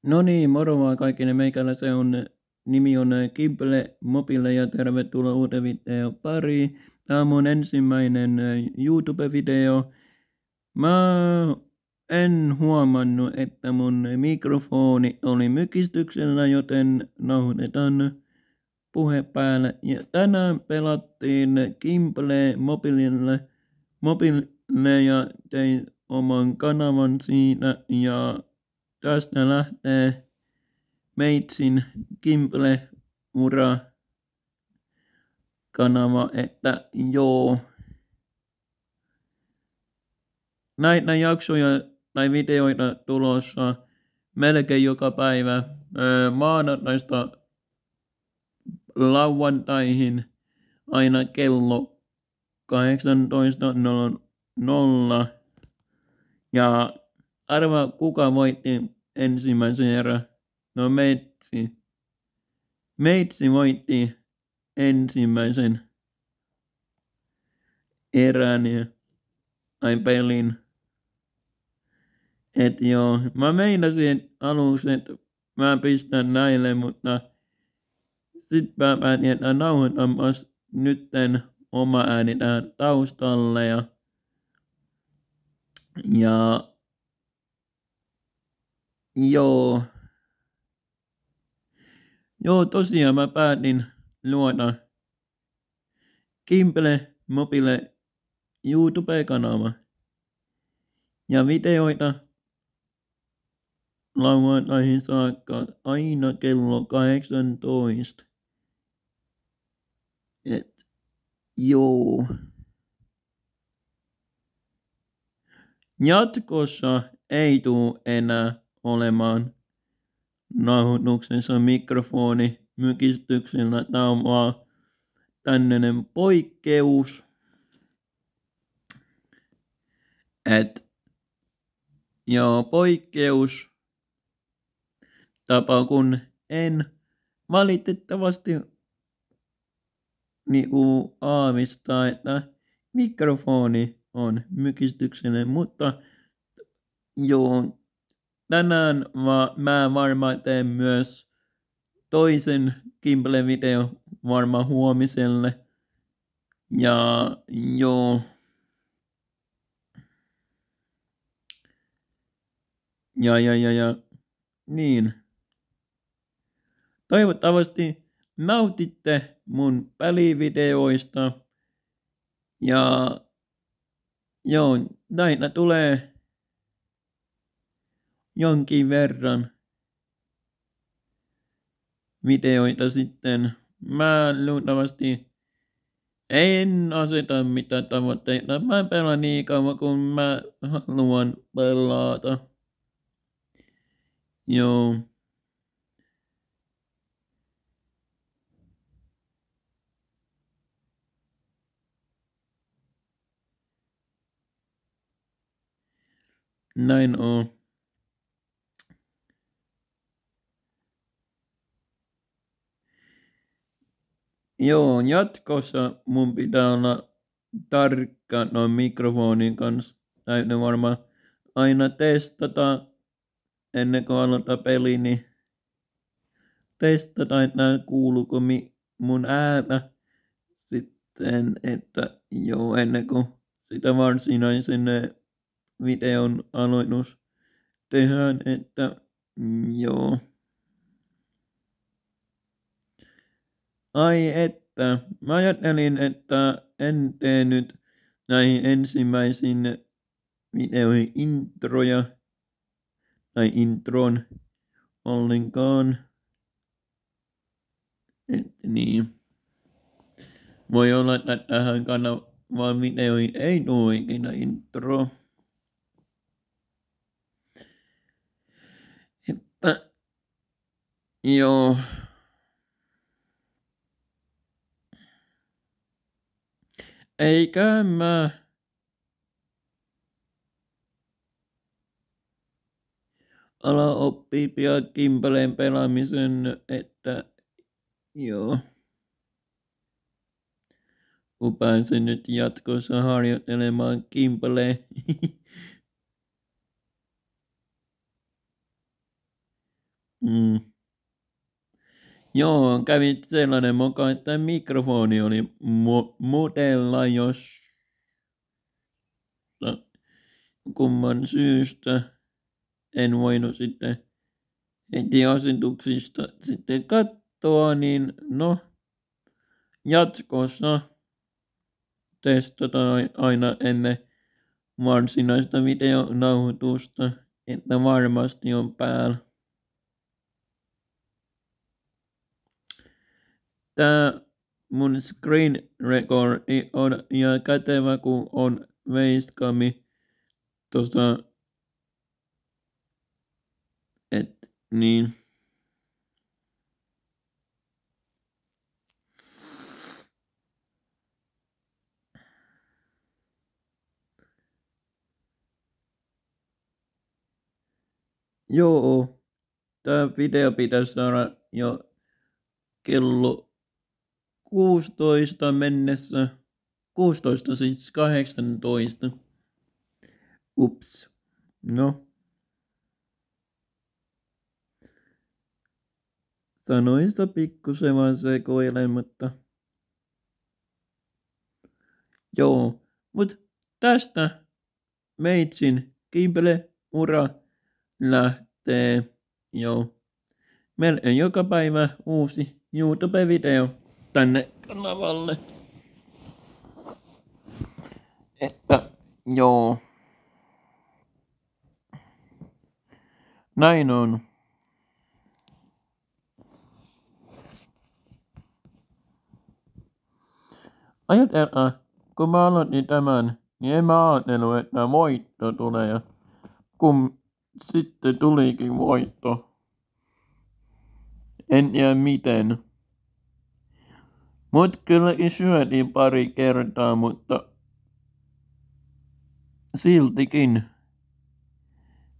No niin, moro vaan kaikille. Meikäläisen nimi on Kimple Mobile ja tervetuloa uuteen videon pariin. Tämä on mun ensimmäinen YouTube-video. Mä en huomannut, että mun mikrofoni oli mykistyksellä, joten nauhoitetaan puhe päälle. Ja tänään pelattiin Kimple Mobile ja tein oman kanavan siinä ja tästä lähtee Meitsin Kimble-ura kanava, että joo. Näitä jaksoja tai videoita tulossa melkein joka päivä maanantaista lauantaihin aina kello 18:00. Ja arvaa kuka voitti ensimmäisen erän. No Meitsi. Meitsi voitti ensimmäisen erän tai pelin. Et joo, mä meinasin aluksi, että mä pistän näille, mutta sit mä päätin, että nauhoitanpas nytten oma ääni tähän taustalle ja joo. Joo, tosiaan mä päätin luoda Kimble Mobile YouTube-kanava ja videoita lauantaihin saakka aina kello 18. Et joo. Jatkossa ei tuu enää olemaan nauhoituksessa mikrofoni mykistyksellä. Tää on vaan tämmönen poikkeus. Joo, poikkeus tapa, kun en valitettavasti niinku aavistaa, että mikrofoni on mykistyksellinen, mutta joo, tänään mä varmaan teen myös toisen Kimble-video varmaan huomiselle. Ja joo. Ja niin. Toivottavasti nautitte mun pelivideoista. Ja joo, näitä tulee jonkin verran videoita sitten. Mä luultavasti en aseta mitään tavoitteita. Mä pelaan niin kauan kuin mä haluan pelata. Joo. Näin on. Joo, jatkossa mun pitää olla tarkka noin mikrofonin kanssa. Täytyy varmaan aina testata ennen kuin aloittaa peli, niin testata, että kuuluuko mun ääntä sitten, että joo, ennen kuin sitä varsinaisen videon aloitus tehdään, että joo. Ai että, mä ajattelin, että en tee nyt näihin ensimmäisiin videoihin introja tai intron ollenkaan. Että niin. Voi olla, että tähän kanavan videoihin ei tule ikinä intro. Että joo. Eikä mä ala oppii pian Kimbleen pelaamisen, että joo. Kun pääsen nyt jatkossa harjoittelemaan Kimblee. Joo, kävi sellainen moka, että mikrofoni oli mutella, jos kumman syystä en voinut sitten heti asetuksista sitten katsoa, niin no jatkossa testataan aina ennen varsinaista videonauhoitusta, että varmasti on päällä. Tää mun screen recordi on ihan kätevä, kun on facecami tuossa, et niin. Joo, tää video pitäisi saada jo kello 16 mennessä. 16 siis 18. Ups. No, sanoista pikkusen vaan sekoilen, mutta joo. Mut tästä meitsin Kimble-ura lähtee jo melkein joka päivä uusi YouTube-video tänne kanavalle. Että joo. Näin on. Ajatellaan, kun mä aloitin tämän, niin en mä ajatellut, että voitto tulee. Ja kun sitten tulikin voitto. En tiedä miten. Mut kylläkin syötiin pari kertaa, mutta siltikin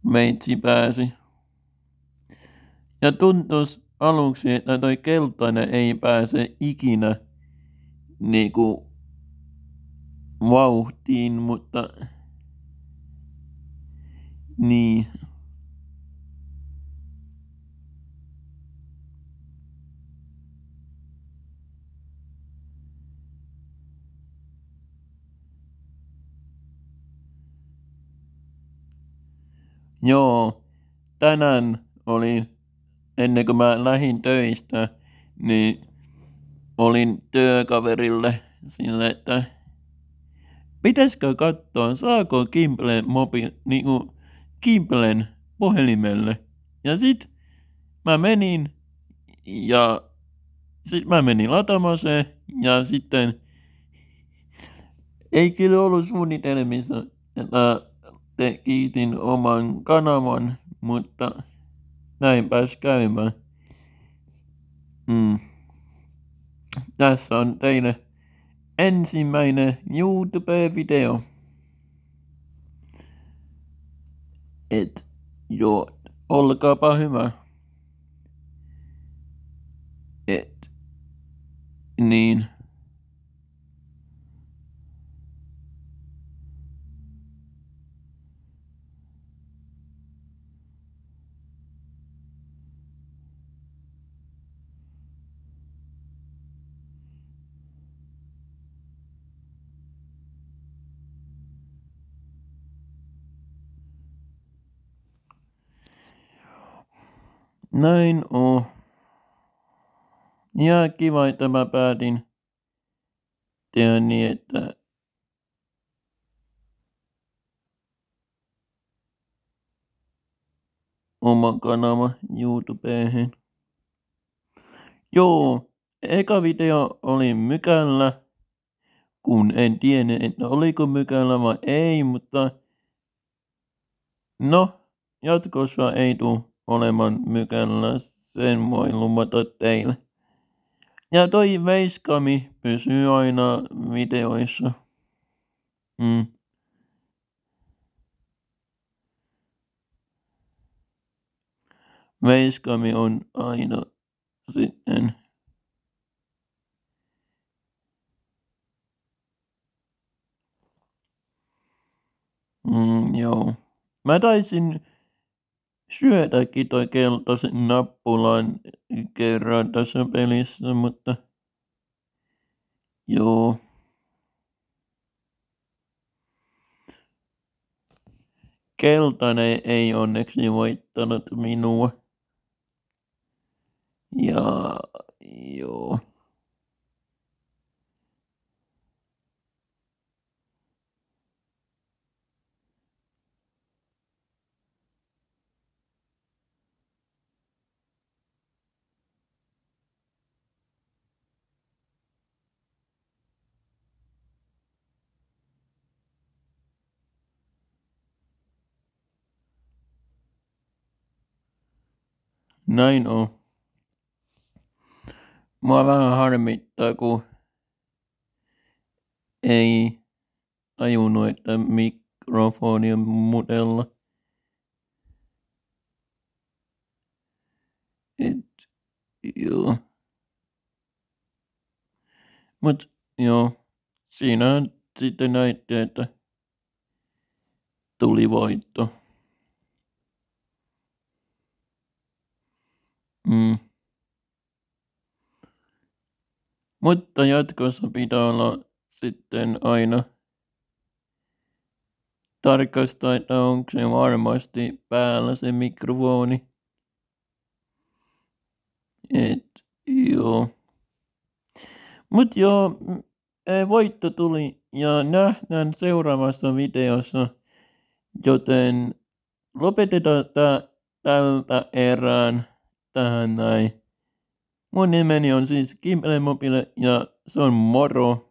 meitsi pääsi. Ja tuntuis aluksi, että toi keltainen ei pääse ikinä niinku vauhtiin, mutta niin. Joo, tänään olin, ennen kuin mä lähdin töistä, niin olin työkaverille sille, että pitäisikö katsoa, saako Gimblen niinku Gimblen puhelimelle. Ja sit mä menin ja sit mä menin lataamaan se ja sitten ei kyllä ollut suunnitelmissa, että tekisin oman kanavan, mutta näin pääs käymään. Tässä on teille ensimmäinen YouTube-video. Et joo, olkaapa hyvä. Et niin. Näin on. Ja kiva, että mä päätin tehdä niin, että oma kanava YouTubeen. Joo, eka video oli mykällä, kun en tiennyt, että oliko mykällä vai ei, mutta no, jatkossa ei tuu olemaan mykällä, sen voi luvata teille. Ja toi veiskami pysyy aina videoissa. Veiskami on aina sitten. Joo. Mä taisin syödäkin toi keltaisen nappulan kerran tässä pelissä, mutta joo. Keltainen ei onneksi voittanut minua. Ja joo. Näin on. Mua vähän harmittaa, kun ei tajunnut, että mikrofoni on mutella. Et joo. Mut joo, siinä sitten näitte, että tuli voitto. Mutta jatkossa pitää olla sitten aina tarkastaa, että onko se varmasti päällä se mikrofoni. Et joo. Mut joo, voitto tuli ja nähdään seuraavassa videossa, joten lopetetaan tältä erään tähän näin. Mun nimeni on siis Kimble Mobile ja se on moro.